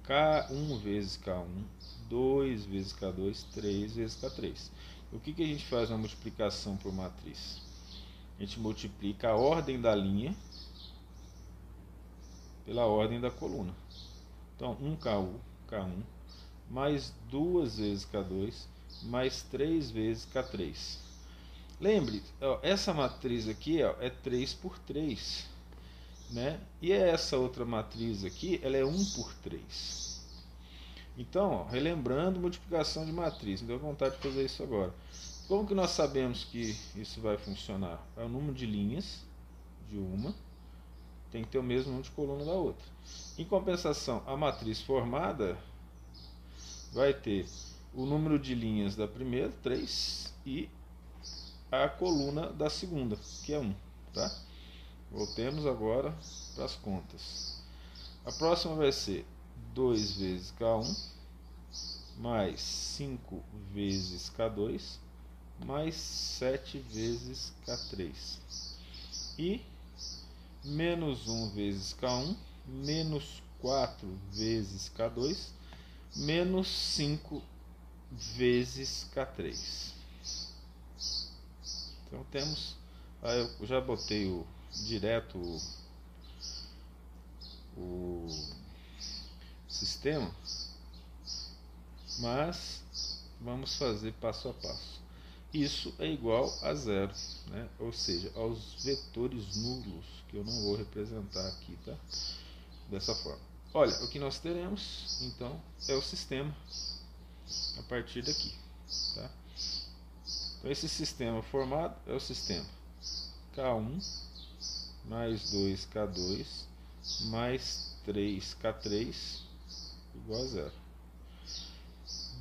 K1 vezes K1, 2 vezes K2, 3 vezes K3. O que a gente faz na multiplicação por matriz? A gente multiplica a ordem da linha pela ordem da coluna. Então, 1K1 mais 2 vezes K2 mais 3 vezes K3. Lembre, ó, essa matriz aqui, ó, é 3 por 3, né? E essa outra matriz aqui, ela é 1 por 3. Então, ó, relembrando, multiplicação de matriz. Me deu vontade de fazer isso agora. Como que nós sabemos que isso vai funcionar? É o número de linhas de uma, tem que ter o mesmo número de coluna da outra. Em compensação, a matriz formada vai ter o número de linhas da primeira, 3, e a coluna da segunda, que é 1. Tá? Voltemos agora para as contas. A próxima vai ser 2 vezes K1 mais 5 vezes K2 mais 7 vezes K3 e menos 1 vezes K1 menos 4 vezes K2 menos 5 vezes K3. Então temos, eu já botei direto o sistema, mas vamos fazer passo a passo. Isso é igual a zero, né? Ou seja, aos vetores nulos, que eu não vou representar aqui, tá? Dessa forma. Olha, o que nós teremos, então, é o sistema a partir daqui, tá? Então, esse sistema formado é o sistema K1 mais 2K2 mais 3K3 igual a zero.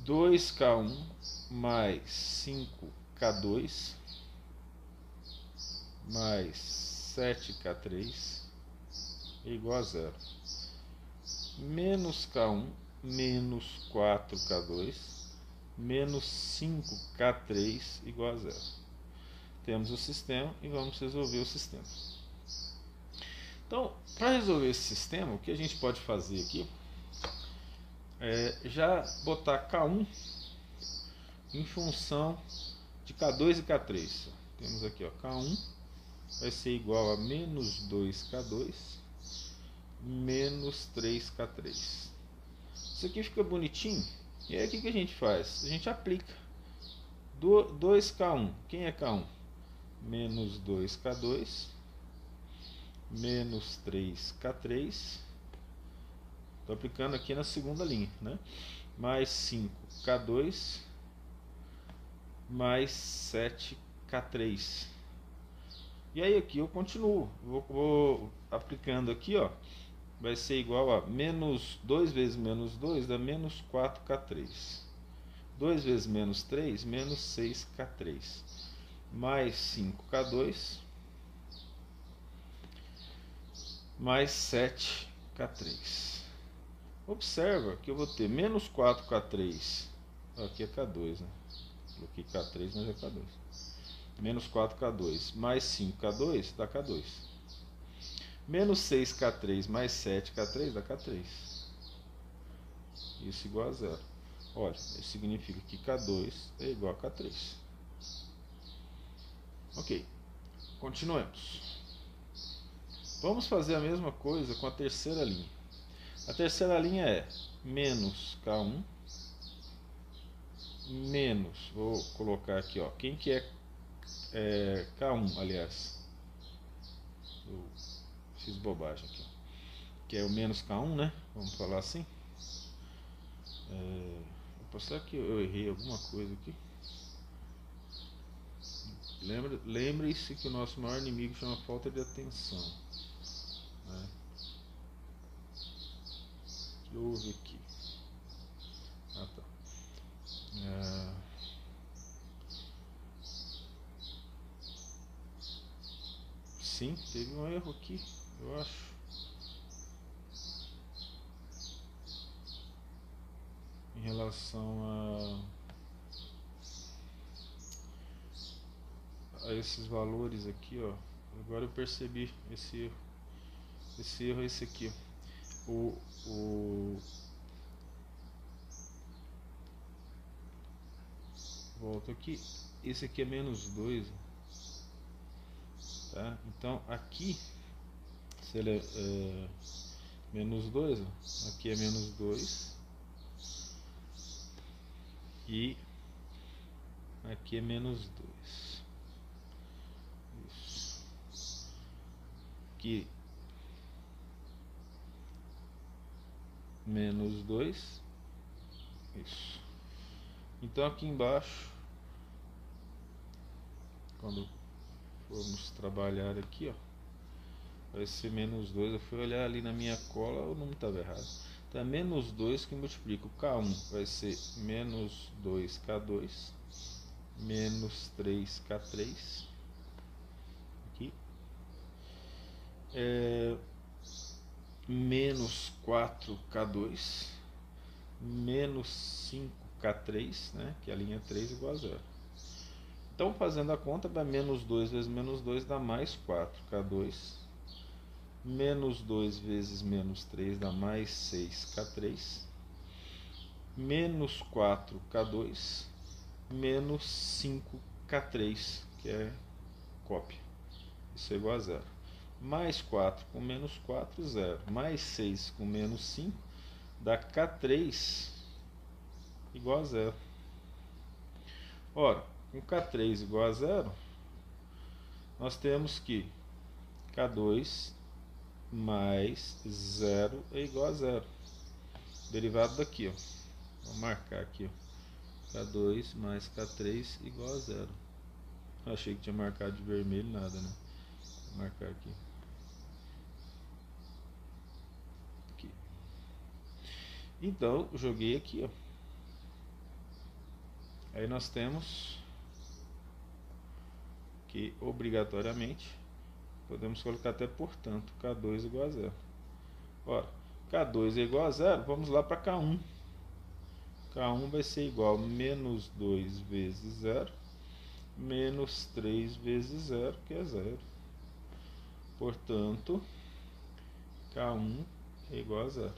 2K1 mais 5K2 mais 7K3 é igual a zero. Menos K1 menos 4K2 menos 5K3 igual a zero. Temos o sistema e vamos resolver o sistema. Então, para resolver esse sistema, o que a gente pode fazer aqui é já botar K1 em função de K2 e K3. Temos aqui, ó, K1 vai ser igual a menos 2K2 menos 3K3. Isso aqui fica bonitinho. E aí o que a gente faz? A gente aplica 2K1. Quem é K1? Menos 2K2 menos 3K3. Estou aplicando aqui na segunda linha, né? Mais 5K2 mais 7K3. E aí aqui eu continuo, vou aplicando aqui, ó, vai ser igual a menos 2 vezes menos 2 dá menos 4K3. 2 vezes menos 3, menos 6K3. Mais 5K2 mais 7K3. Observa que eu vou ter menos 4K3, aqui é K2, né? Coloquei K3, mas é K2. Menos 4K2 mais 5K2 dá K2. Menos 6K3 mais 7K3 dá K3. Isso igual a zero. Olha, isso significa que K2 é igual a K3. Ok, continuemos. Vamos fazer a mesma coisa com a terceira linha. A terceira linha é menos K1 menos, vou colocar aqui, ó, quem que é K1, aliás, eu fiz bobagem aqui, que é o menos K1, né? Vamos falar assim. Será que eu errei alguma coisa aqui? Lembre-se que o nosso maior inimigo chama falta de atenção, né? O que houve aqui? Ah, tá. Sim, teve um erro aqui, eu acho. Em relação a esses valores aqui, ó. Agora eu percebi esse erro. Esse erro é esse aqui, ó. Volto aqui. Esse aqui é menos 2. Tá? Então aqui, se ele é menos 2, ó, aqui é menos 2. E aqui é menos 2. Isso. Aqui menos 2. Isso. Então aqui embaixo, quando formos trabalhar aqui, ó, vai ser menos 2. Eu fui olhar ali na minha cola, o número estava errado. Então é menos 2 que multiplica o K1, vai ser menos 2K2 menos 3K3. Aqui menos 4K2 menos 5K3, né, que é a linha 3 igual a zero. Então, fazendo a conta, dá menos 2 vezes menos 2 dá mais 4K2. Menos 2 vezes menos 3 dá mais 6K3. Menos 4K2 menos 5K3, que é cópia. Isso é igual a zero. Mais 4 com menos 4, 0. Mais 6 com menos 5 dá K3 igual a zero. Ora, com K3 igual a zero, nós temos que K2 mais 0 é igual a zero. Derivado daqui, ó. Vou marcar aqui, ó. K2 mais K3 igual a zero. Eu achei que tinha marcado de vermelho, nada, né? Vou marcar aqui. Aqui. Então, joguei aqui, ó. Aí nós temos que obrigatoriamente podemos colocar até portanto K2 igual a zero. Ora, K2 é igual a zero, vamos lá para K1. K1 vai ser igual a menos 2 vezes 0 menos 3 vezes 0, que é 0. Portanto, K1 é igual a zero.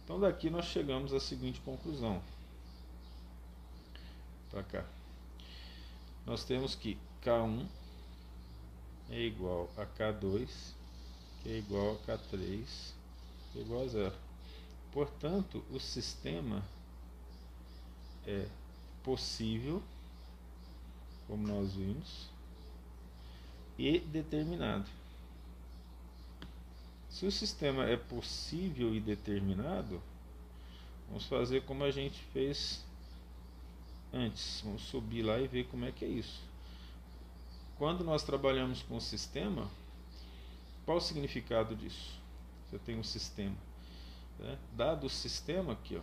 Então daqui nós chegamos à seguinte conclusão. para cá. Nós temos que K1 é igual a K2, que é igual a K3, que é igual a 0. Portanto, o sistema é possível, como nós vimos, e determinado. Se o sistema é possível e determinado, vamos fazer como a gente fez antes. Vamos subir lá e ver como é que é isso. Quando nós trabalhamos com o sistema, qual o significado disso? Você tem um sistema, né? Dado o sistema aqui, ó,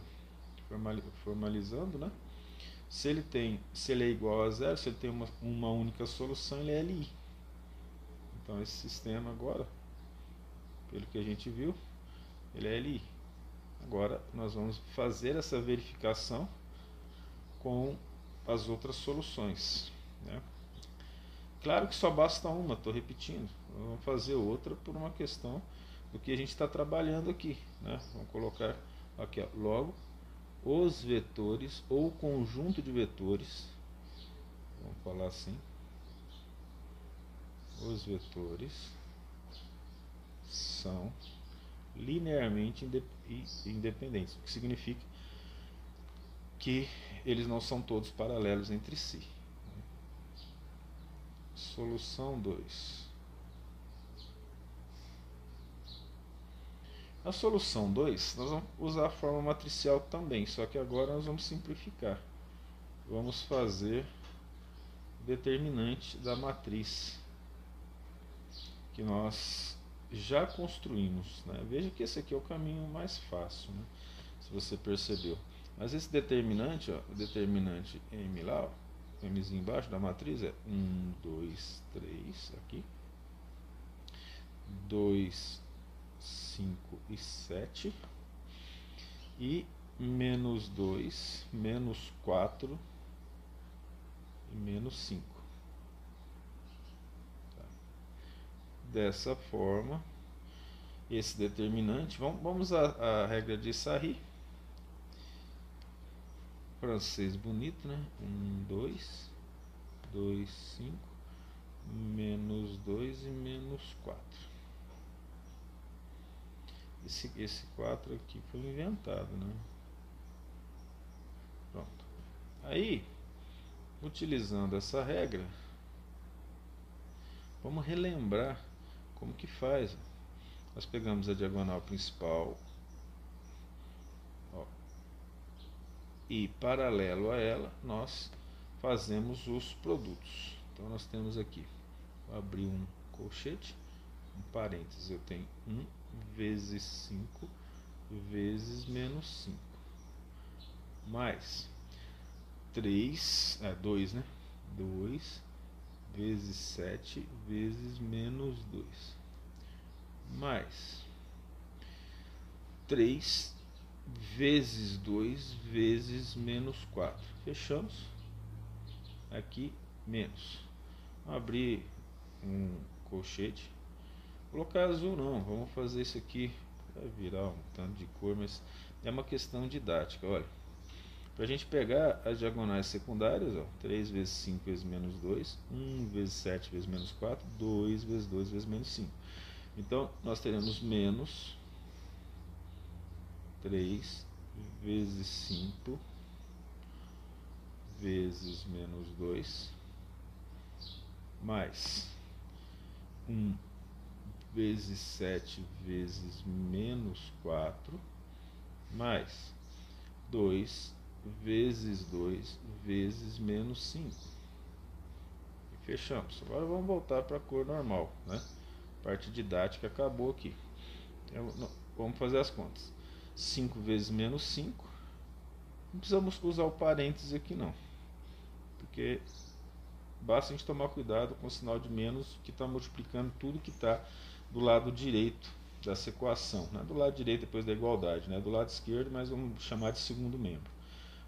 formalizando, né? Se ele é igual a 0, se ele tem uma única solução, ele é LI. Então esse sistema agora, pelo que a gente viu, ele é LI. Agora nós vamos fazer essa verificação com as outras soluções, né? Claro que só basta uma, estou repetindo. Vamos fazer outra por uma questão do que a gente está trabalhando aqui, né? Vamos colocar aqui, ó, logo os vetores ou conjunto de vetores, vamos falar assim, os vetores são linearmente independentes, o que significa que eles não são todos paralelos entre si. Solução 2. A solução 2, nós vamos usar a forma matricial também, só que agora nós vamos simplificar. Vamos fazer determinante da matriz que nós já construímos, né? Veja que esse aqui é o caminho mais fácil, né? Se você percebeu. Mas esse determinante, ó, o determinante M lá, ó, Mzinho embaixo da matriz é 1, 2, 3 aqui, 2, 5 e 7, e menos 2, menos 4 e menos 5. Tá. Dessa forma, esse determinante, vamos à regra de Sarri, francês bonito, né? 1, 2, 2, 5, menos 2 e menos 4. Esse 4 aqui foi inventado, né? Pronto. Aí, utilizando essa regra, vamos relembrar como que faz. Nós pegamos a diagonal principal, ó, e paralelo a ela nós fazemos os produtos. Então nós temos aqui, vou abrir um colchete, um parênteses, eu tenho 1 vezes 5 vezes menos 5, mais 2, né? 2 vezes 7 vezes menos 2, mais 3 vezes 2 vezes menos 4. Fechamos. Aqui, menos. Vamos abrir um colchete. Vou colocar azul não, vamos fazer isso aqui. Vai virar um tanto de cor, mas é uma questão didática. Olha, para a gente pegar as diagonais secundárias, ó, 3 vezes 5 vezes menos 2, 1 vezes 7 vezes menos 4, 2 vezes 2 vezes menos 5. Então, nós teremos menos 3 vezes 5 vezes menos 2, mais 1 vezes 7 vezes menos 4, mais 2 vezes 2 vezes menos 5. E fechamos. Agora vamos voltar para a cor normal, né? A parte didática acabou aqui. Vamos fazer as contas. 5 vezes menos 5. Não precisamos usar o parênteses aqui não, porque basta a gente tomar cuidado com o sinal de menos, que está multiplicando tudo que está do lado direito dessa equação, né? Do lado direito depois da igualdade, né? Do lado esquerdo, mas vamos chamar de segundo membro.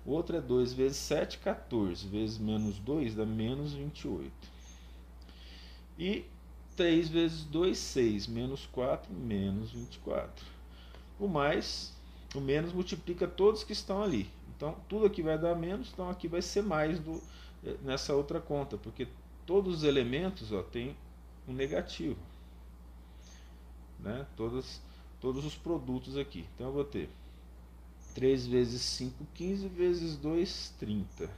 O outro é 2 vezes 7, 14, vezes menos 2 dá menos 28. E 3 vezes 2, 6, menos 4, menos 24. O menos multiplica todos que estão ali. Então, tudo aqui vai dar menos, então aqui vai ser mais nessa outra conta, porque todos os elementos têm um negativo, né? Todos os produtos aqui. Então, eu vou ter 3 vezes 5, 15, vezes 2, 30.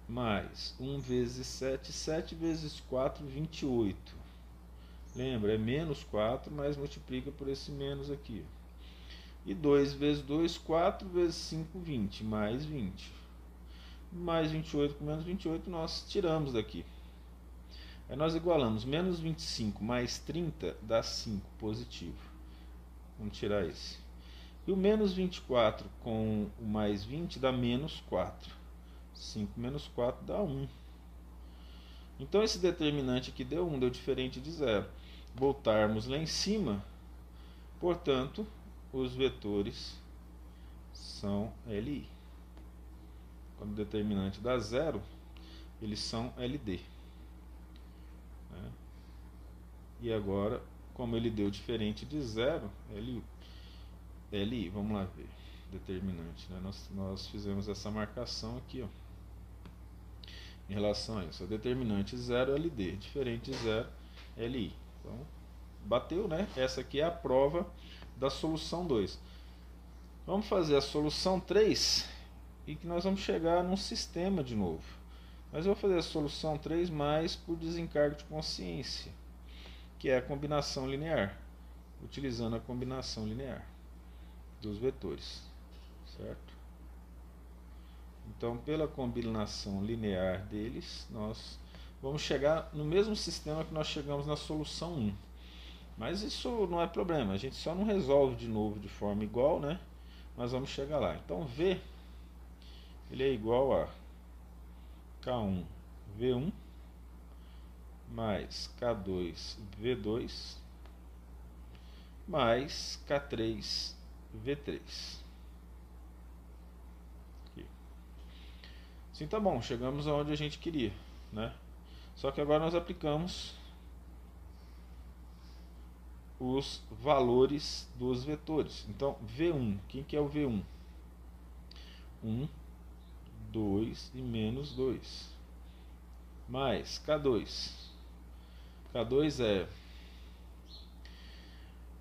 Mais 1 vezes 7, 7 vezes 4, 28. Lembra, é menos 4, mas multiplica por esse menos aqui. E 2 vezes 2, 4 vezes 5, 20, mais 20. Mais 28 com menos 28, nós tiramos daqui. Aí nós igualamos menos 25 mais 30 dá 5, positivo. Vamos tirar esse. E o menos 24 com o mais 20 dá menos 4. 5 menos 4 dá 1. Então esse determinante aqui deu 1, deu diferente de 0. Voltarmos lá em cima, portanto, os vetores são LI. Quando o determinante dá 0, eles são LD. Né? E agora, como ele deu diferente de 0, LI, vamos lá ver, determinante. Né? Nós fizemos essa marcação aqui, ó, em relação a isso. O determinante 0, LD, diferente de 0, LI. Então, bateu, né? Essa aqui é a prova da solução 2. Vamos fazer a solução 3 e que nós vamos chegar num sistema de novo. Mas eu vou fazer a solução 3 mais por desencargo de consciência, que é a combinação linear, utilizando a combinação linear dos vetores, certo? Então, pela combinação linear deles, nós vamos chegar no mesmo sistema que nós chegamos na solução 1. Mas isso não é problema, a gente só não resolve de novo de forma igual, né? Mas vamos chegar lá. Então, V ele é igual a K1 V1 mais K2 V2 mais K3 V3. Aqui. Assim tá bom, chegamos aonde a gente queria, né? Só que agora nós aplicamos os valores dos vetores. Então, V1, quem que é o V1? 1, 2 e menos 2. Mais K2. K2 é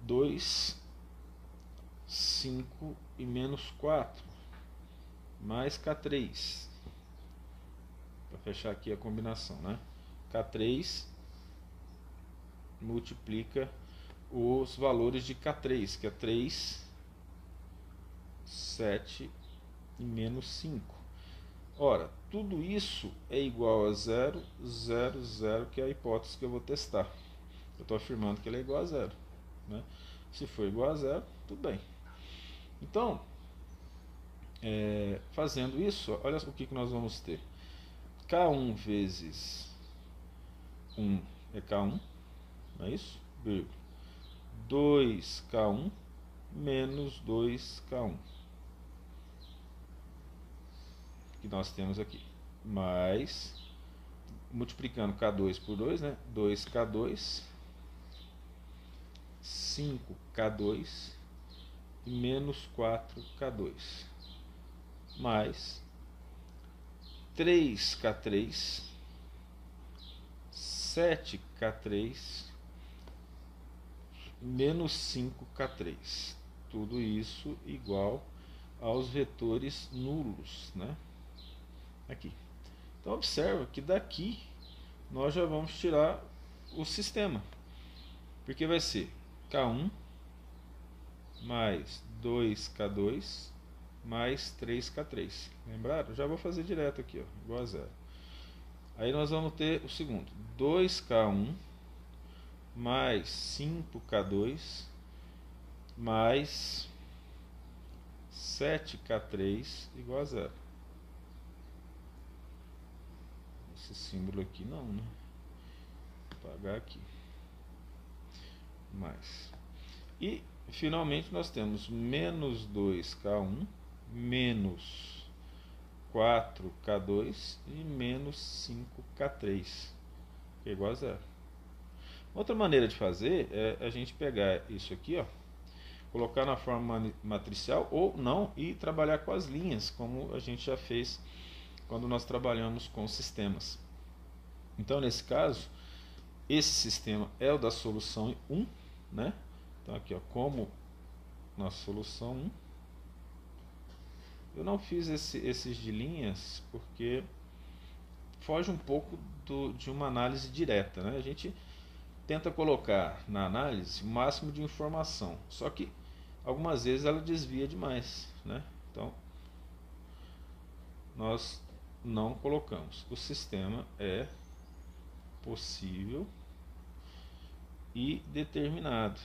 2, 5 e menos 4. Mais K3. Para fechar aqui a combinação, né? K3 multiplica os valores de K3, que é 3, 7 e menos 5. Ora, tudo isso é igual a 0, 0, 0, que é a hipótese que eu vou testar. Eu estou afirmando que ele é igual a 0. Né? Se for igual a 0, tudo bem. Então, fazendo isso, olha o que nós vamos ter. K1 vezes 1 é K1, não é isso? Vírgula. 2K1 menos 2K1. Que nós temos aqui. Mais, multiplicando K2 por 2, né? 2K2, 5K2 e menos 4K2. Mais 3K3, 7K3, menos 5K3. Tudo isso igual aos vetores nulos, né? Aqui. Então observa que daqui nós já vamos tirar o sistema, porque vai ser K1 mais 2K2 mais 3K3. Lembraram? Já vou fazer direto aqui, ó, igual a 0. Aí nós vamos ter o segundo, 2K1 mais 5K2 mais 7K3 igual a 0. Esse símbolo aqui não, né? Vou apagar aqui. Mais. E finalmente nós temos menos 2K1 menos 4K2 e menos 5K3, que é igual a 0. Outra maneira de fazer é a gente pegar isso aqui, ó, colocar na forma matricial ou não e trabalhar com as linhas, como a gente já fez quando nós trabalhamos com sistemas. Então, nesse caso, esse sistema é o da solução 1, né? Então aqui, ó, como na solução 1. Eu não fiz esses de linhas porque foge um pouco de uma análise direta, né? A gente tenta colocar na análise o máximo de informação, só que algumas vezes ela desvia demais, né? Então nós não colocamos. O sistema é possível e determinado.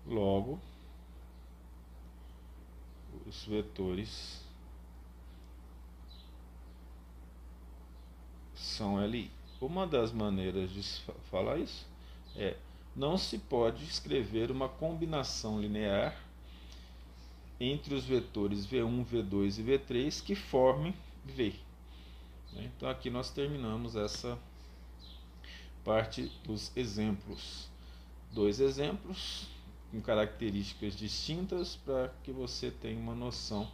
Logo, os vetores são LI. Uma das maneiras de falar isso é: não se pode escrever uma combinação linear entre os vetores V1, V2 e V3 que formem V. Então aqui nós terminamos essa parte dos exemplos. 2 exemplos com características distintas para que você tenha uma noção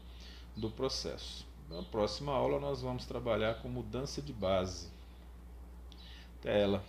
do processo. Na próxima aula nós vamos trabalhar com mudança de base. Até ela.